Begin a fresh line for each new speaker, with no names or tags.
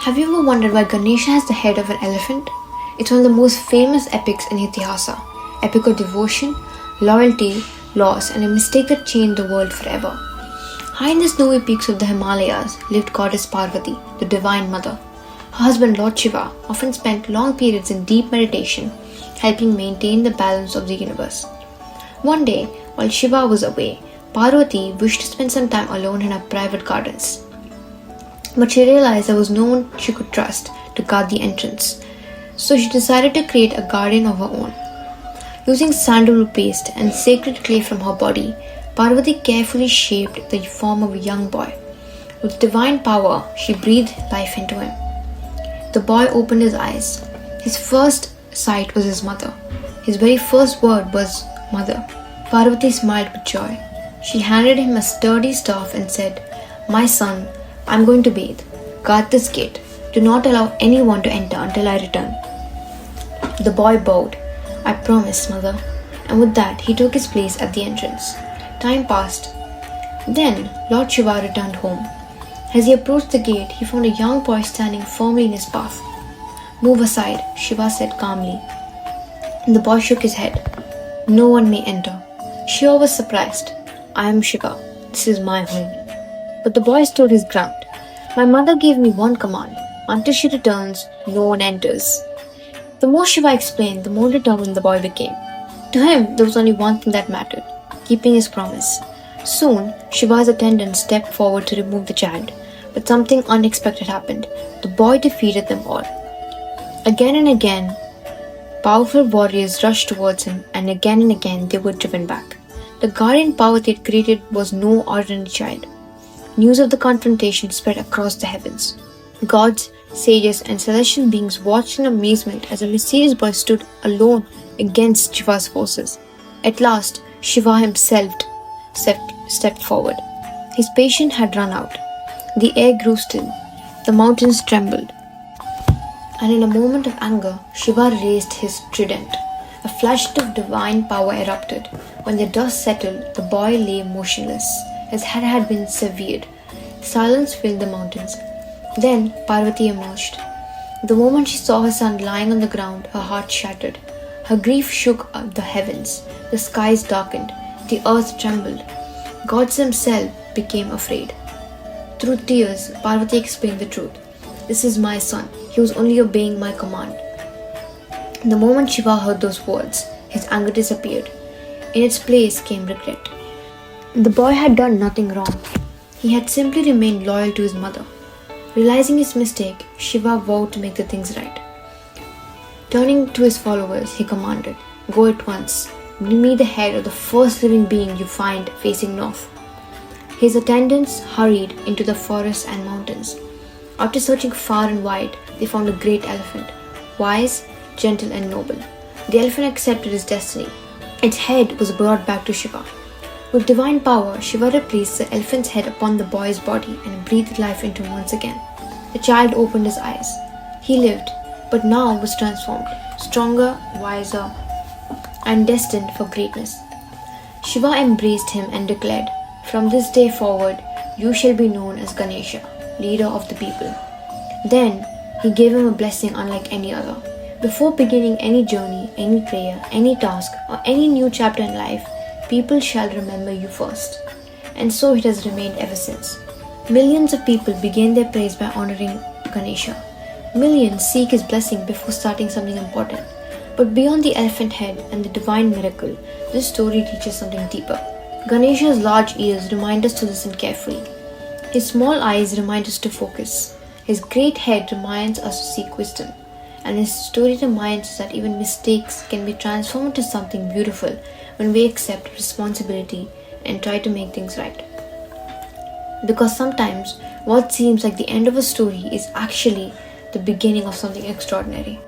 Have you ever wondered why Ganesha has the head of an elephant? It's one of the most famous epics in Ithihaasa. Epic of devotion, loyalty, loss, and a mistake that changed the world forever. High in the snowy peaks of the Himalayas lived goddess Parvati, the divine mother. Her husband Lord Shiva often spent long periods in deep meditation, helping maintain the balance of the universe. One day, while Shiva was away, Parvati wished to spend some time alone in her private gardens. But she realized there was no one she could trust to guard the entrance, so she decided to create a guardian of her own. Using sandalwood paste and sacred clay from her body, Parvati carefully shaped the form of a young boy. With divine power, she breathed life into him. The boy opened his eyes. His first sight was his mother. His very first word was "Mother." Parvati smiled with joy. She handed him a sturdy staff and said, "My son, I'm going to bathe. Guard this gate. Do not allow anyone to enter until I return." The boy bowed. "I promise, mother." And with that, he took his place at the entrance. Time passed. Then Lord Shiva returned home. As he approached the gate, he found a young boy standing firmly in his path. "Move aside," Shiva said calmly. The boy shook his head. "No one may enter." Shiva was surprised. "I am Shiva. This is my home." But the boy stood his ground. "My mother gave me one command. Until she returns, no one enters." The more Shiva explained, the more determined the boy became. To him, there was only one thing that mattered: keeping his promise. Soon, Shiva's attendants stepped forward to remove the child, but something unexpected happened. The boy defeated them all. Again and again, powerful warriors rushed towards him, and again they were driven back. The guardian Parvati had created was no ordinary child. News of the confrontation spread across the heavens. Gods, sages, and celestial beings watched in amazement as a mysterious boy stood alone against Shiva's forces. At last, Shiva himself stepped forward. His patience had run out. The air grew still. The mountains trembled. And in a moment of anger, Shiva raised his trident. A flash of divine power erupted. When the dust settled, the boy lay motionless. His head had been severed. Silence filled the mountains. Then Parvati emerged. The moment she saw her son lying on the ground, her heart shattered. Her grief shook up the heavens. The skies darkened. The earth trembled. God himself became afraid. Through tears, Parvati explained the truth. "This is my son. He was only obeying my command." The moment Shiva heard those words, his anger disappeared. In its place came regret. The boy had done nothing wrong. He had simply remained loyal to his mother. Realizing his mistake, Shiva vowed to make the things right. Turning to his followers, he commanded, "Go at once. Bring me the head of the first living being you find facing north." His attendants hurried into the forests and mountains. After searching far and wide, they found a great elephant, wise, gentle, and noble. The elephant accepted his destiny. Its head was brought back to Shiva. With divine power, Shiva replaced the elephant's head upon the boy's body and breathed life into him once again. The child opened his eyes. He lived, but now was transformed, stronger, wiser, and destined for greatness. Shiva embraced him and declared, "From this day forward, you shall be known as Ganesha, leader of the people." Then, he gave him a blessing unlike any other. Before beginning any journey, any prayer, any task, or any new chapter in life, people shall remember you first. And so it has remained ever since. Millions of people begin their praise by honoring Ganesha. Millions seek his blessing before starting something important. But beyond the elephant head and the divine miracle, this story teaches something deeper. Ganesha's large ears remind us to listen carefully. His small eyes remind us to focus. His great head reminds us to seek wisdom. And his story reminds us that even mistakes can be transformed into something beautiful when we accept responsibility and try to make things right. Because sometimes what seems like the end of a story is actually the beginning of something extraordinary.